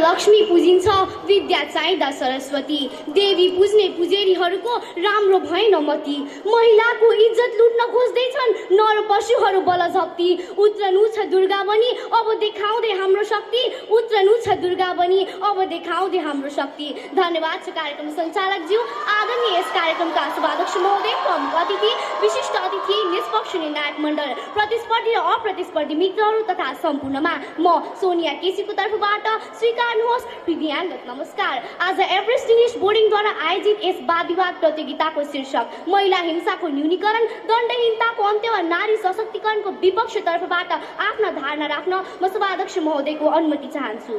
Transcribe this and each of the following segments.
लक्ष्मी पूजिन्छ, विद्या चाहिँदा सरस्वती। देवी पुज्ने पुजेरीहरूको राम्रो भएन मती। महिलाको इज्जत लुट्न खोज्दैछन् नर पशुहरू बलजप्ती। उत्रनु छ दुर्गा बनी अब देखाउँदै हाम्रो शक्ति। उत्रनु छ दुर्गा बनी अब देखाउँदै हाम्रो शक्ति। धन्यवाद छ कार्यक्रम सञ्चालकज्यू, आदरणीय यस कार्यक्रमका सभाध्यक्ष महोदय, प्रमुख अतिथि, विशिष्ट अतिथि, निष्पक्ष निर्णायक मण्डल, प्रतिस्पर्धी र अप्रतिस्पर्धी मित्रहरू तथा सम्पूर्णमा म सोनिया केसीको तर्फबाट स्वीकार्नुहोस् हृदयाङ्गत नमस्कार। आज एभरेस्ट इङ्ग्लिस बोर्डिङद्वारा आयोजित यस वाद विवाद प्रतियोगिताको शीर्षक महिला हिंसाको न्यूनीकरण, दण्डहीनताको अन्त्य वा नारी सशक्तिकरणको विपक्ष तर्फबाट आफ्ना धारणा राख्न म सभाध्यक्ष महोदयको अनुमति चाहन्छु।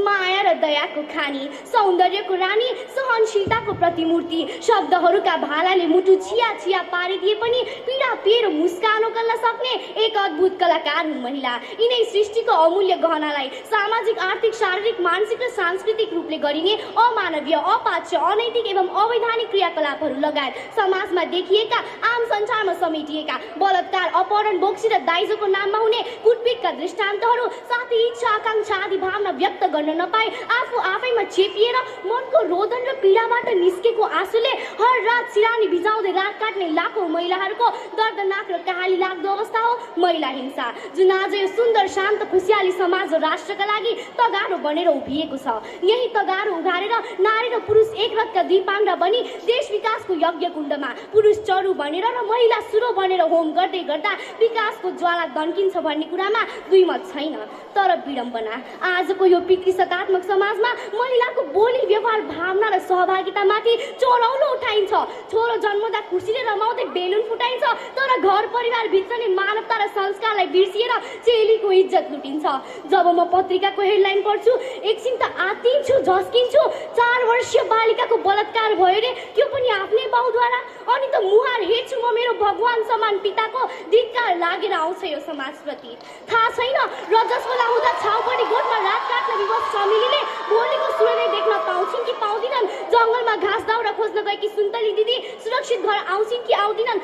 माया र दयाको खानी, सौन्दर्यको रानी, सहनशीलताको प्रतिमूर्ति, शब्दहरूका भालाले मुटु छिया छिया पारिदिए पनि पीडा पेर मुस्कान ओकल्न सक्ने एक अद्भुत कलाकार हुन् महिला। यिनै सृष्टिको अमूल्य गहनालाई सामाजिक, आर्थिक, शारीरिक, मानसिक र सांस्कृतिक रूपले गरिने अमानवीय, अपाच्य, अनैतिक एवं अवैधानिक क्रियाकलापहरू लगायत समाजमा देखिएका, आम संसारमा समेटिएका बलात्कार, अपहरण, बोक्सी र दाइजोको नाममा हुने कुटपिटका दृष्टान्तहरू, साथै इच्छा, आकांक्षा आदि भावना व्यक्त गर्न नपाए आफू आफैमा चेपिएर मनको रोदन र पीडाबाट निस्केको आँसुले हर रात सिरानी भिजाउँदै रात काट्ने लाखौं महिलाहरूको दर्दनाक र कहाली लाग्दो अवस्था हो महिला हिंसा, जुन आज यो सुन्दर, शान्त, खुसियाली समाज र राष्ट्रका लागि तगारो बनेर उभिएको छ। यही तगारो उघारेर नारी र पुरुष एक रथका दुई पाङ्ग्रा बनी देश विकासको यज्ञ कुण्डमा पुरुष चरु बनेर र महिला सुरो बनेर होम गर्दै गर्दा विकासको ज्वाला दन्किन्छ भन्ने कुरामा दुई मत छैन। तर विडम्बना, आजको यो पितृसत्तात्मक समाजमा महिलाको बोली, व्यवहार, भावना र सहभागितामाथि चोरौलो उठाइन्छ। छोरो जन्मदा खुसीले रमाउँदै बेलुन फुटाइन्छ, तर घर परिवार भित्र नै मानवता र संस्कारलाई बिर्सिएर चेलीको इज्जत लुटिन्छ। जब म पत्रिकाको हेडलाइन पढ्छु, एकछिन त आत्तिन्छु, झस्किन्छु। 4 वर्षीय बालिकाको बलात्कार भयो रे, त्यो पनि आफ्नै बाउद्वारा। अनि त मुहार हेर्छु म मेरो भगवान समान पिताको, धिक्कार लागेर आउँछ यो समाजप्रति। थाहा छैन रजस्वला हुँदा छाउपडी गोठमा रात काट्न विवश चमेलीले भोलिको सूर्य देख्न पाउँछिन् कि पाउँदिनन्? जङ्गलमा घाँस दाउरा खोज्न गएकी सुन्तली दिदी सुरक्षित घर आउँछिन् कि आउँदिनन्?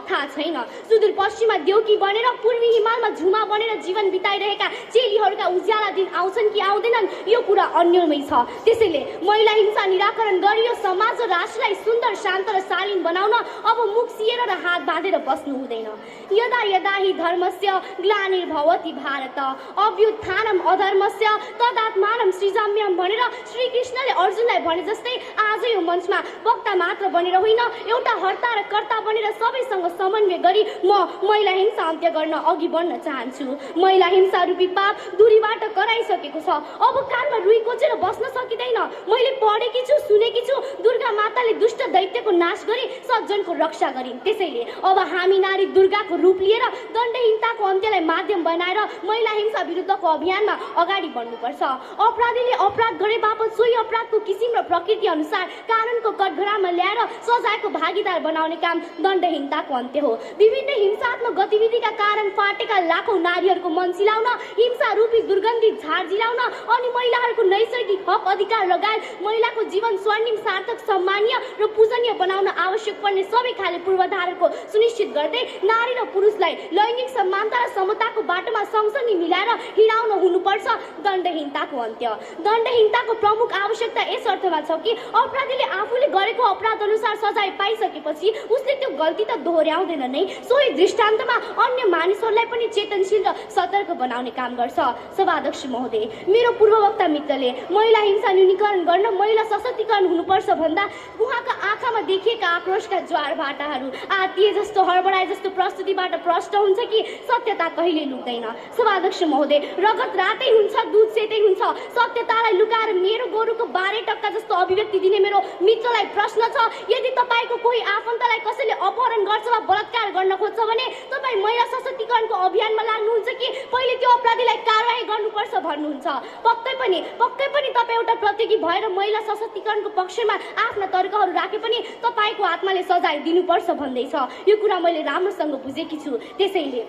थाहा छैन। सुदूरपश्चिममा देउकी बनेर, पूर्वी हिमालमा झुमा बनेर जीवन बिताइरहेका चेलीहरूका उज्याला दिन आउँछन् कि आउँदैनन्? यो कुरा अन्यलमै छ। त्यसैले महिला हिंसा निराकरण गरियो समाज र राष्ट्रलाई सुन्दर, शान्त र शालीन बनाउन अब मुख सिएर र हात बाँधेर बस्नु हुँदैन। यदा यदा हि धर्मस्य ग्लानिर्भवति भारत अभ्युत्थानम् अधर्मस्य तदात्मानं सृजाम्यहम् भनेर श्रीकृष्णले अर्जुनलाई भने जस्तै आज यो मञ्चमा वक्ता मात्र बनेर होइन, एउटा हर्ता र कर्ता बनेर सबैसँग समन्वय गरी म महिला हिंसा अन्त्य गर्न अघि बढ्न चाहन्छु। महिला हिंसा रूपी पाप दूरीबाट कराइसकेको छ। अब कानमा रुई कोचेर बस्न सकिँदैन। मैले पढेकी छु, सुनेकी छु, दुर्गा माताले दुष्ट दैत्यको नाश गरी सज्जनको रक्षा गरिन्। त्यसैले अब हामी नारी दुर्गाको रूप लिएर दण्डहीनताको अन्त्यलाई माध्यम बनाएर महिला हिंसा विरुद्धको अभियानमा अगाडि बढ्नुपर्छ। अपराधीले अपराध गरे बापत सोही अपराधको किसिम र प्रकृति अनुसार कानुनको कठघरामा ल्याएर सजायको भागीदार बनाउने काम दण्डहीनताको अन्त्य हो। विभिन्न हिंसात्मक गतिविधिका कारण फाटेका लाखौं नारीहरूको मन सिलाउन, हिंसा रूपी दुर्गन्धित झाड जिलाउन अनि महिलाहरूको नैसर्गिक हक अधिकार लगायत महिलाको जीवन स्वर्णिम, सार्थक, सम्मानीय र पूजनीय बनाउन आवश्यक पर्ने सबै खाले पूर्वाधारको सुनिश्चित गर्दै नारी र पुरुषलाई लैङ्गिक समानता र समताको बाटोमा सँगसँगै मिलाएर हिँडाउन हुनुपर्छ दण्डहीनताको अन्त्य। दण्डहीनताको प्रमुख आवश्यकता यस अर्थमा छ कि अपराधीले आफूले गरेको अपराध अनुसार सजाय पाइसकेपछि उसले त्यो गल्ती त दोहोर्याउँदैन नै, सोही दृष्टान्तमा अन्य मानिसहरूलाई पनि चेतनशील र सतर्क बनाउने काम गर्छ। सभाध्यक्ष महोदय, मेरो पूर्ववक्ता मित्रले महिला हिंसा न्यूनीकरण गर्न महिला सशक्तिकरण हुनुपर्छ भन्दा उहाँका आँखामा देखिएका आक्रोशका ज्वार भाटाहरू आत्तिए जस्तो, हडबडाए जस्तो प्रस्तुतिबाट प्रष्ट हुन्छ कि सत्यता कहिले लुक्दैन। सभाध्यक्ष महोदय, रगत रातै हुन्छ, दूध सेतै हुन्छ। सत्यतालाई लुकाएर मेरो गोरुको 12 टक्का जस्तो अभिव्यक्ति दिने मेरो मित्रलाई प्रश्न छ, यदि तपाईँको कोही आफन्तलाई कसैले अपहरण गर्छ वा बलात्कार गर्न खोज्छ भने तपाईँ महिला सशक्तिकरणको अभियानमा लाग्नुहुन्छ कि पहिले त्यो अपराधीलाई कारवाही गर्नुपर्छ भन्नुहुन्छ? पक्कै पनि तपाईँ एउटा प्रतियोगी भएर महिला सशक्तिकरणको पक्षमा आफ्ना तर्कहरू राखे पनि तपाईँको आत्माले सजाय दिनुपर्छ भन्दैछ। यो कुरा मैले राम्रोसँग बुझेकी छु। त्यसैले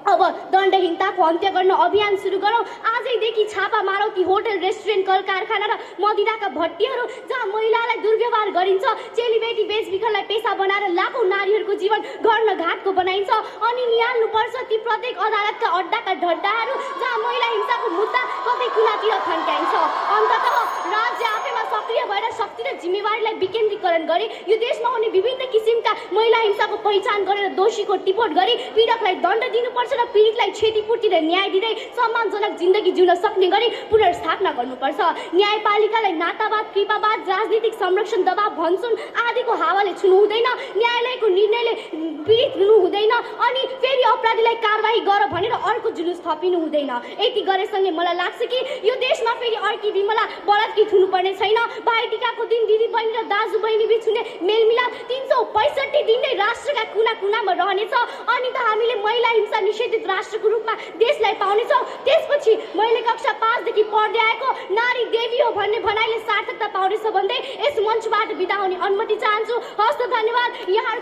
अब दण्डहीनताको अन्त्य गर्न अभियान सुरु गरौँ। आजैदेखि छापा मारौँ ती होटल, रेस्टुरेन्ट, कल कारखाना र मदिराका भट्टीहरू जहाँ महिलालाई दुर्व्यवहार गरिन्छ, चेलीबेटी बेचबिखनलाई पेसा बनाएर लाखौं नारीहरूको जीवन गर्न घाटको बनाइन्छ। अनि निहाल्नुपर्छ ती प्रत्येक अदालतका अड्डाका ढड्डाहरू जहाँ महिला हिंसाको मुद्दा कतै कुनातिर थन्क्याइन्छ। अन्तत जिम्मेवारीलाई विकेन्द्रीकरण गरी यो देशमा हुने विभिन्न किसिमका महिला हिंसाको पहिचान गरेर दोषीको टिपोट गरी पीडकलाई दण्ड दिनुपर्छ र पीडितलाई क्षतिपूर्ति र न्याय दिँदै सम्मानजनक जिन्दगी जिउन सक्ने गरी पुनर्स्थापना गर्नुपर्छ। न्यायपालिकालाई नातावाद, कृपावाद, राजनीतिक संरक्षण, दबाव, भनसुन आदिको हावाले छुनु हुँदैन। न्यायालयको निर्णयले पीडित हुनु हुँदैन अनि फेरि अपराधीलाई कारबाही गर भनेर अर्को जुलुस थपिनु हुँदैन। यति गरेसँगै मलाई लाग्छ कि यो देशमा फेरि अर्की विमला बलात्कृत हुनुपर्ने छैन। भाइटिकाको दिन दिदी बहिनी र दाजु बहिनी बीच हुने मेलमिलाप 365 दिन नै राष्ट्रका कुना कुनामा रहनेछ अनि त हामीले महिला हिंसा निषेधित राष्ट्रको रूपमा देशलाई पाउनेछौँ। त्यसपछि मैले कक्षा 5 देखि पढ्दै आएको नारी देवी हो भन्ने भनाइले सार्थकता पाउनेछ भन्दै यस मञ्चबाट बिदा हुने अनुमति चाहन्छु। हस्त, धन्यवाद। यहाँ